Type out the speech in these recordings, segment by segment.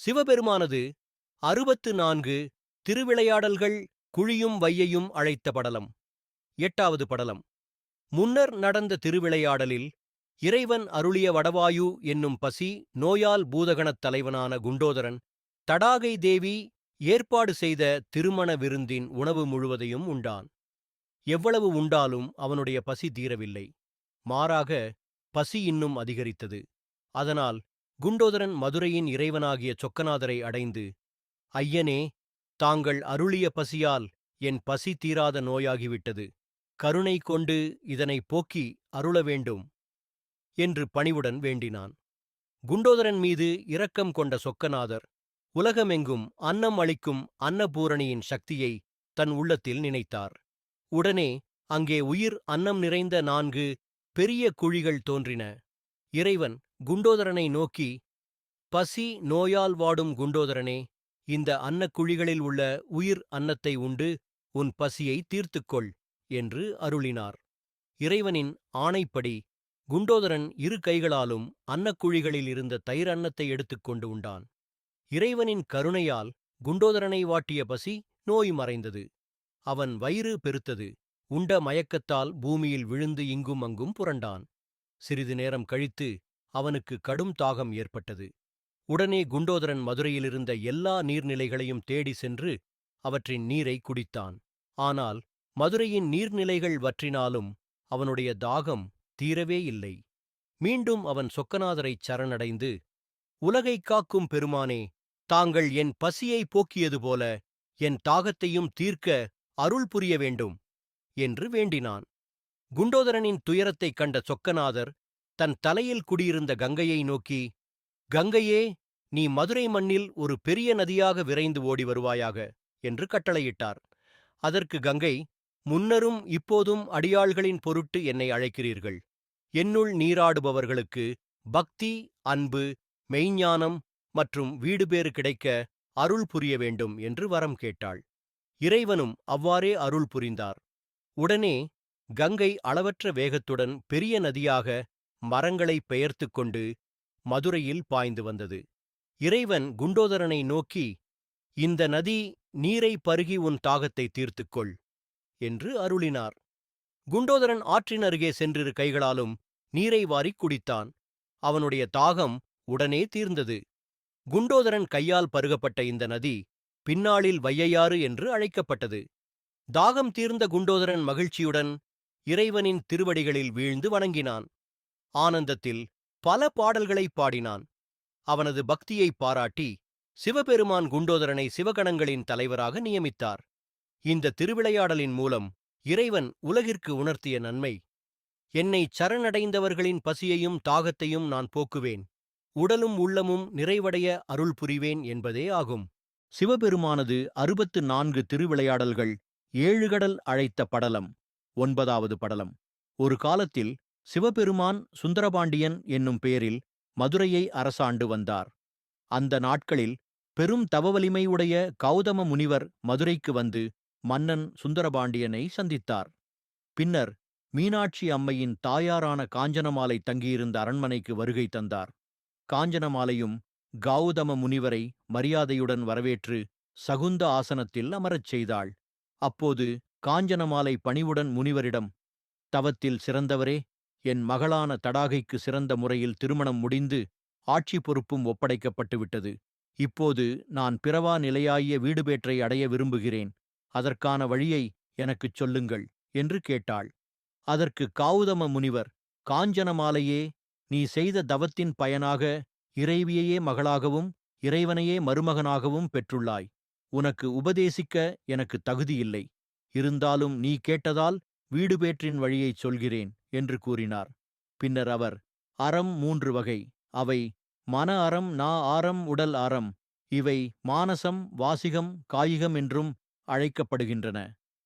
சிவபெருமானது 64 திருவிளையாடல்கள் குழியும் வையையும் அழைத்த படலம். 8வது படலம். முன்னர் நடந்த திருவிளையாடலில் இறைவன் அருளிய வடவாயு என்னும் பசி நோயால் பூதகணத் தலைவனான குண்டோதரன் தடாகை தேவி ஏற்பாடு செய்த திருமண விருந்தின் உணவு முழுவதையும் உண்டான். எவ்வளவு உண்டாலும் அவனுடைய பசி தீரவில்லை. மாறாக பசி இன்னும் அதிகரித்தது. அதனால் குண்டோதரன் மதுரையின் இறைவனாகிய சொக்கநாதரை அடைந்து, ஐயனே, தாங்கள் அருளிய பசியால் என் பசி தீராத நோயாகிவிட்டது. கருணை கொண்டு இதனை போக்கி அருள வேண்டும் என்று பணிவுடன் வேண்டினான். குண்டோதரன் மீது இரக்கம் கொண்ட சொக்கநாதர் உலகமெங்கும் அன்னம் அளிக்கும் அன்னபூரணியின் சக்தியை தன் உள்ளத்தில் நினைத்தார். உடனே அங்கே உயிர் அன்னம் நிறைந்த 4 பெரிய குழிகள் தோன்றின. இறைவன் குண்டோதரனை நோக்கி, பசி நோயால் வாடும் குண்டோதரனே, இந்த அன்னக்குழிகளில் உள்ள உயிர் அன்னத்தை உண்டு உன் பசியை தீர்த்துக்கொள் என்று அருளினார். இறைவனின் ஆணைப்படி குண்டோதரன் 2 கைகளாலும் அன்னக்குழிகளில் இருந்த தயிர் அன்னத்தை எடுத்துக்கொண்டு உண்டான். இறைவனின் கருணையால் குண்டோதரனை வாட்டிய பசி நோய் மறைந்தது. அவன் வயிறு பெருத்தது. உண்ட மயக்கத்தால் பூமியில் விழுந்து இங்கும் அங்கும் புரண்டான். சிறிது நேரம் கழித்து அவனுக்கு கடும் தாகம் ஏற்பட்டது. உடனே குண்டோதரன் மதுரையிலிருந்த எல்லா நீர்நிலைகளையும் தேடி சென்று அவற்றின் நீரை குடித்தான். ஆனால் மதுரையின் நீர்நிலைகள் வற்றினாலும் அவனுடைய தாகம் தீரவே இல்லை. மீண்டும் அவன் சொக்கநாதரைச் சரணடைந்து, உலகைக் காக்கும் பெருமானே, தாங்கள் என் பசியை போக்கியது போல என் தாகத்தையும் தீர்க்க அருள் புரிய வேண்டும் என்று வேண்டினான். குண்டோதரனின் துயரத்தைக் கண்ட சொக்கநாதர் தன் தலையில் குடியிருந்த கங்கையை நோக்கி, கங்கையே, நீ மதுரை மண்ணில் ஒரு பெரிய நதியாக விரைந்து ஓடி வருவாயாக என்று கட்டளையிட்டார். அதற்கு கங்கை, முன்னரும் இப்போதும் அடியாள்களின் பொருட்டு என்னை அழைக்கிறீர்கள். என்னுள் நீராடுபவர்களுக்கு பக்தி, அன்பு, மெய்ஞானம் மற்றும் வீடுபேறு கிடைக்க அருள் புரிய வேண்டும் என்று வரம் கேட்டாள். இறைவனும் அவ்வாறே அருள் புரிந்தார். உடனே கங்கை அளவற்ற வேகத்துடன் பெரிய நதியாக மரங்களை பெயர்த்துக் கொண்டு மதுரையில் பாய்ந்து வந்தது. இறைவன் குண்டோதரனை நோக்கி, இந்த நதி நீரை பருகி உன் தாகத்தை தீர்த்துக்கொள் என்று அருளினார். குண்டோதரன் ஆற்றின் அருகே சென்றிரு கைகளாலும் நீரை வாரிக் குடித்தான். அவனுடைய தாகம் உடனே தீர்ந்தது. குண்டோதரன் கையால் பருகப்பட்ட இந்த நதி பின்னாளில் வையையாறு என்று அழைக்கப்பட்டது. தாகம் தீர்ந்த குண்டோதரன் மகிழ்ச்சியுடன் இறைவனின் திருவடிகளில் வீழ்ந்து வணங்கினான். ஆனந்தத்தில் பல பாடல்களைப் பாடினான். அவனது பக்தியை பாராட்டி சிவபெருமான் குண்டோதரனை சிவகணங்களின் தலைவராக நியமித்தார். இந்த திருவிளையாடலின் மூலம் இறைவன் உலகிற்கு உணர்த்திய நன்மை, என்னைச் சரணடைந்தவர்களின் பசியையும் தாகத்தையும் நான் போக்குவேன், உடலும் உள்ளமும் நிறைவடைய அருள் புரிவேன் என்பதே ஆகும். சிவபெருமானது 64 திருவிளையாடல்கள் 7 கடல் அழைத்த படலம். 9வது படலம். ஒரு காலத்தில் சிவபெருமான் சுந்தரபாண்டியன் என்னும் பெயரில் மதுரையை அரசாண்டு வந்தார். அந்த நாட்களில் பெரும் தவவலிமை உடைய கௌதம முனிவர் மதுரைக்கு வந்து மன்னன் சுந்தரபாண்டியனை சந்தித்தார். பின்னர் மீனாட்சி அம்மையின் தாயாரான காஞ்சனமாலை தங்கியிருந்த அரண்மனைக்கு வருகை தந்தார். காஞ்சனமாலையும் கௌதம முனிவரை மரியாதையுடன் வரவேற்று சகுந்த ஆசனத்தில் அமரச் செய்தாள். அப்போது காஞ்சனமாலை பணிவுடன் முனிவரிடம், தவத்தில் சிறந்தவரே, என் மகளான தடாகைக்கு சிறந்த முறையில் திருமணம் முடிந்து ஆட்சி பொறுப்பும் ஒப்படைக்கப்பட்டுவிட்டது. இப்போது நான் பிறவா நிலையாகிய வீடுபேற்றை அடைய விரும்புகிறேன். அதற்கான வழியை எனக்குச் சொல்லுங்கள் என்று கேட்டாள். அதற்கு கௌதம முனிவர், காஞ்சனமாலையே, நீ செய்த தவத்தின் பயனாக இறைவியையே மகளாகவும் இறைவனையே மருமகனாகவும் பெற்றுள்ளாய். உனக்கு உபதேசிக்க எனக்கு தகுதியில்லை. இருந்தாலும் நீ கேட்டதால் வீடுபேற்றின் வழியைச் சொல்கிறேன் என்று கூறினார். பின்னர் அவர், அறம் 3 வகை. அவை மன அறம், நா ஆரம், உடல் அறம். இவை மானசம், வாசிகம், காயிகம் என்றும் அழைக்கப்படுகின்றன.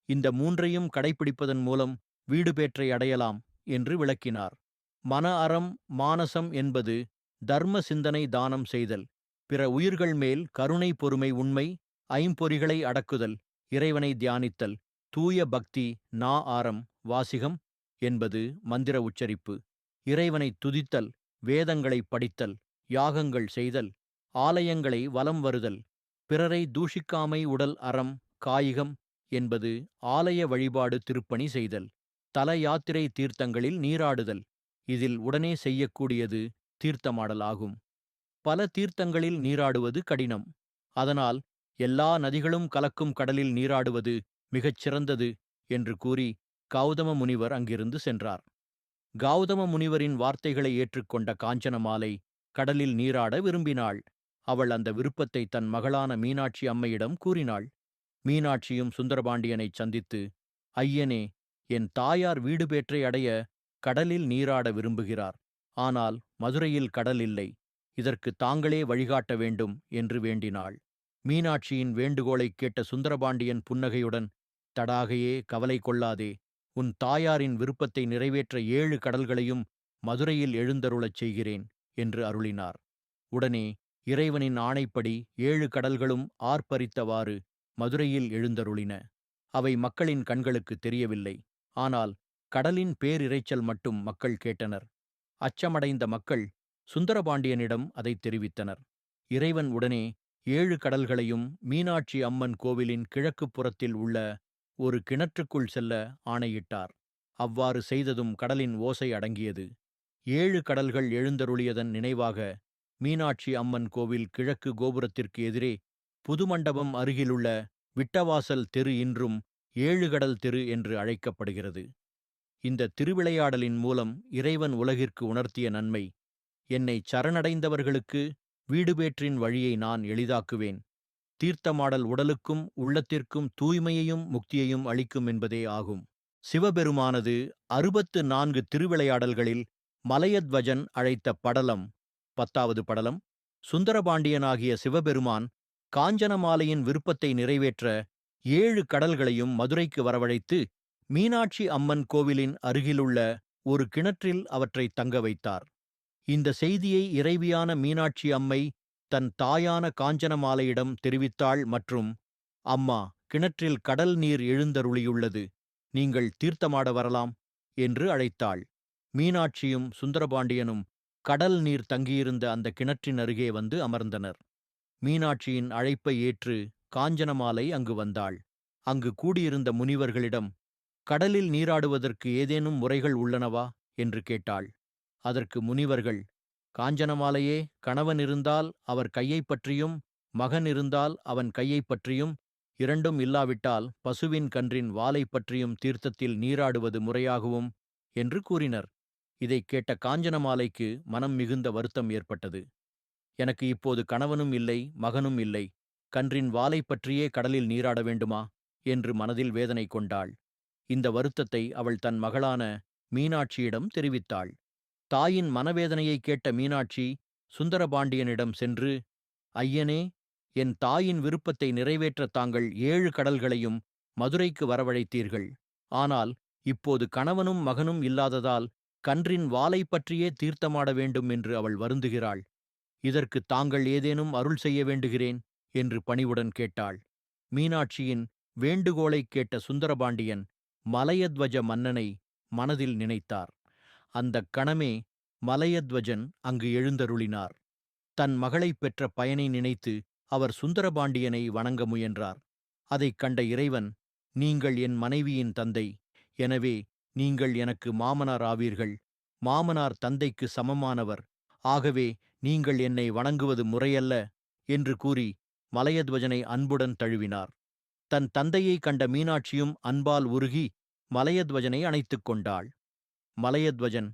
இந்த 3ஐயும் கடைப்பிடிப்பதன் மூலம் வீடுபேற்றை அடையலாம் என்று விளக்கினார். மன அறம், மானசம் என்பது தர்ம சிந்தனை, தானம் செய்தல், பிற உயிர்கள் மேல் கருணை, பொறுமை, உண்மை, ஐம்பொறிகளை அடக்குதல், இறைவனை தியானித்தல். தூய பக்தி, நா ஆரம், வாசிகம் என்பது மந்திர உச்சரிப்பு, இறைவனை துதித்தல், வேதங்களை படித்தல், யாகங்கள் செய்தல், ஆலயங்களை வலம் வருதல். பிறரை தூஷிக்காமை உடல் அறம் காயிகம் என்பது ஆலய வழிபாடு திருப்பணி செய்தல். தல யாத்திரை தீர்த்தங்களில் நீராடுதல். இதில் உடனே செய்யக்கூடியது தீர்த்தமாடல் ஆகும். பல தீர்த்தங்களில் நீராடுவது கடினம். அதனால் எல்லா நதிகளும் கலக்கும் கடலில் நீராடுவது மிகச் சிறந்தது என்று கூறி கௌதம முனிவர் அங்கிருந்து சென்றார். கௌதம முனிவரின் வார்த்தைகளை ஏற்றுக்கொண்ட காஞ்சனமாலை கடலில் நீராட விரும்பினாள். அவள் அந்த விருப்பத்தை தன் மகளான மீனாட்சி அம்மையிடம் கூறினாள். மீனாட்சியும் சுந்தரபாண்டியனைச் சந்தித்து, ஐயனே, என் தாயார் வீடு பேற்றை அடைய கடலில் நீராட விரும்புகிறார். ஆனால் மதுரையில் கடல் இல்லை. இதற்கு தாங்களே வழிகாட்ட வேண்டும் என்று வேண்டினாள். மீனாட்சியின் வேண்டுகோளைக் கேட்ட சுந்தரபாண்டியன் புன்னகையுடன், தடாகையே, கவலை கொள்ளாதே. உன் தாயாரின் விருப்பத்தை நிறைவேற்ற 7 கடல்களையும் மதுரையில் எழுந்தருளச் செய்கிறேன் என்று அருளினார். உடனே இறைவனின் ஆணைப்படி 7 கடல்களும் ஆர்ப்பரித்தவாறு மதுரையில் எழுந்தருளின. அவை மக்களின் கண்களுக்கு தெரியவில்லை. ஆனால் கடலின் பேரிரைச்சல் மட்டும் மக்கள் கேட்டனர். அச்சமடைந்த மக்கள் சுந்தரபாண்டியனிடம் அதைத் தெரிவித்தனர். இறைவன் உடனே 7 கடல்களையும் மீனாட்சி அம்மன் கோவிலின் கிழக்குப் புறத்தில் உள்ள ஒரு கிணற்றுக்குள் செல்ல ஆணையிட்டார். அவ்வாறு செய்ததும் கடலின் ஓசை அடங்கியது. 7 கடல்கள் எழுந்தருளியதன் நினைவாக மீனாட்சி அம்மன் கோவில் கிழக்கு கோபுரத்திற்கு எதிரே புதுமண்டபம் அருகிலுள்ள விட்டவாசல் தெரு இன்றும் 7 கடல் தெரு என்று அழைக்கப்படுகிறது. இந்த திருவிளையாடலின் மூலம் இறைவன் உலகிற்கு உணர்த்திய நன்மை, என்னைச் சரணடைந்தவர்களுக்கு வீடுபேற்றின் வழியை நான் எளிதாக்குவேன். தீர்த்தமாடல் உடலுக்கும் உள்ளத்திற்கும் தூய்மையையும் முக்தியையும் அளிக்கும் என்பதே ஆகும். சிவபெருமானது 64 திருவிளையாடல்களில் மலையத்வஜன் அழைத்த படலம் 10வது படலம். சுந்தரபாண்டியனாகிய சிவபெருமான் காஞ்சனமாலையின் விருப்பத்தை நிறைவேற்ற 7 கடல்களையும் மதுரைக்கு வரவழைத்து மீனாட்சி அம்மன் கோவிலின் அருகிலுள்ள ஒரு கிணற்றில் அவற்றை தங்க வைத்தார். இந்த செய்தியை இறைவியான மீனாட்சி அம்மை தன் தாயான காஞ்சனமாலையிடம் தெரிவித்தாள் மற்றும், அம்மா, கிணற்றில் கடல் நீர் எழுந்தருளியுள்ளது, நீங்கள் தீர்த்தமாட வரலாம் என்று அழைத்தாள். மீனாட்சியும் சுந்தரபாண்டியனும் கடல் நீர் தங்கியிருந்த அந்த கிணற்றின் அருகே வந்து அமர்ந்தனர். மீனாட்சியின் அழைப்பை ஏற்று காஞ்சனமாலை அங்கு வந்தாள். அங்கு கூடியிருந்த முனிவர்களிடம், கடலில் நீராடுவதற்கு ஏதேனும் முறைகள் உள்ளனவா என்று கேட்டாள். அதற்கு முனிவர்கள், காஞ்சனமாலையே, கணவன் இருந்தால் அவர் கையைப் பற்றியும் மகன் இருந்தால் அவன் கையைப் பற்றியும், இரண்டும் இல்லாவிட்டால் பசுவின் கன்றின் வாலைப் பற்றியும் தீர்த்தத்தில் நீராடுவது முறையாகவும் என்று கூறினர். இதைக் கேட்ட காஞ்சனமாலைக்கு மனம் மிகுந்த வருத்தம் ஏற்பட்டது. எனக்கு இப்போது கணவனும் இல்லை, மகனும் இல்லை. கன்றின் வாலைப் பற்றியே கடலில் நீராட வேண்டுமா என்று மனதில் வேதனை கொண்டாள். இந்த வருத்தத்தை அவள் தன் மகளான மீனாட்சியிடம் தெரிவித்தாள். தாயின் மனவேதனையைக் கேட்ட மீனாட்சி சுந்தரபாண்டியனிடம் சென்று, ஐயனே, என் தாயின் விருப்பத்தை நிறைவேற்ற தாங்கள் 7 கடல்களையும் மதுரைக்கு வரவழைத்தீர்கள். ஆனால் இப்போது கணவனும் மகனும் இல்லாததால் கன்றின் வாலைப் பற்றியே தீர்த்தமாட வேண்டும் என்று அவள் வருந்துகிறாள். இதற்கு தாங்கள் ஏதேனும் அருள் செய்ய வேண்டுகிறேன் என்று பணிவுடன் கேட்டாள். மீனாட்சியின் வேண்டுகோளைக் கேட்ட சுந்தரபாண்டியன் மலையத்வஜ மன்னனை மனதில் நினைத்தார். அந்தக் கணமே மலையத்வஜன் அங்கு எழுந்தருளினார். தன் மகளைப் பெற்ற பயனை நினைத்து அவர் சுந்தரபாண்டியனை வணங்க முயன்றார். அதைக் கண்ட இறைவன், நீங்கள் என் மனைவியின் தந்தை, எனவே நீங்கள் எனக்கு மாமனார் ஆவீர்கள். மாமனார் தந்தைக்கு சமமானவர். ஆகவே நீங்கள் என்னை வணங்குவது முறையல்ல என்று கூறி மலையத்வஜனை அன்புடன் தழுவினார். தன் தந்தையை கண்ட மீனாட்சியும் அன்பால் உருகி மலையத்வஜனை அணைத்துக் கொண்டாள். மலையத்வஜன்,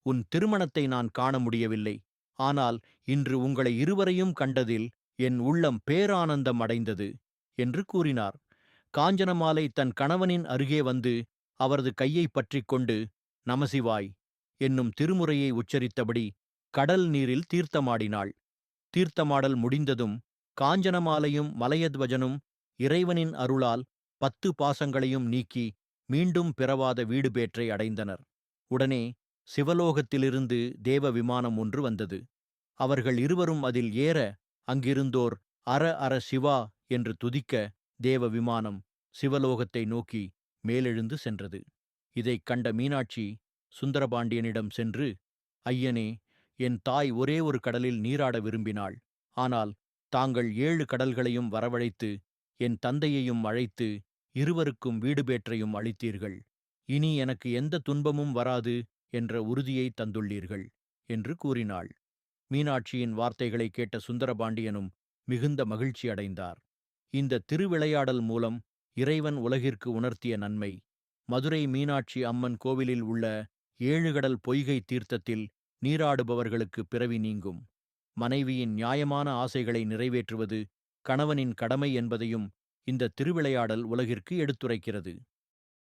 உன் திருமணத்தை நான் காண முடியவில்லை. ஆனால் இன்று உங்களை இருவரையும் கண்டதில் என் உள்ளம் பேரானந்தம் அடைந்தது என்று கூறினார். காஞ்சனமாலை தன் கணவனின் அருகே வந்து அவரது கையைப் பற்றிக் கொண்டு நமசிவாய் என்னும் திருமுறையை உச்சரித்தபடி கடல் நீரில் தீர்த்தமாடினாள். தீர்த்தமாடல் முடிந்ததும் காஞ்சனமாலையும் மலையத்வஜனும் இறைவனின் அருளால் 10 பாசங்களையும் நீக்கி மீண்டும் பிறவாத வீடுபேற்றை அடைந்தனர். உடனே சிவலோகத்திலிருந்து தேவ விமானம் ஒன்று வந்தது. அவர்கள் இருவரும் அதில் ஏற அங்கிருந்தோர் அர அர சிவா என்று துதிக்க தேவ விமானம் சிவலோகத்தை நோக்கி மேலெழுந்து சென்றது. இதைக் கண்ட மீனாட்சி சுந்தரபாண்டியனிடம் சென்று, ஐயனே, என் தாய் ஒரே ஒரு கடலில் நீராட விரும்பினாள். ஆனால் தாங்கள் 7 கடல்களையும் வரவழைத்து என் தந்தையையும் அழைத்து இருவருக்கும் வீடு பேற்றையும் அளித்தீர்கள். இனி எனக்கு எந்த துன்பமும் வராது என்ற உறுதியை தந்துள்ளீர்கள் என்று கூறினாள். மீனாட்சியின் வார்த்தைகளை கேட்ட சுந்தரபாண்டியனும் மிகுந்த மகிழ்ச்சி அடைந்தார். இந்த திருவிளையாடல் மூலம் இறைவன் உலகிற்கு உணர்த்திய நன்மை, மதுரை மீனாட்சி அம்மன் கோவிலில் உள்ள 7 கடல் பொய்கை தீர்த்தத்தில் நீராடுபவர்களுக்கு பிறவி நீங்கும். மனைவியின் நியாயமான ஆசைகளை நிறைவேற்றுவது கணவனின் கடமை என்பதையும் இந்த திருவிளையாடல் உலகிற்கு எடுத்துரைக்கிறது.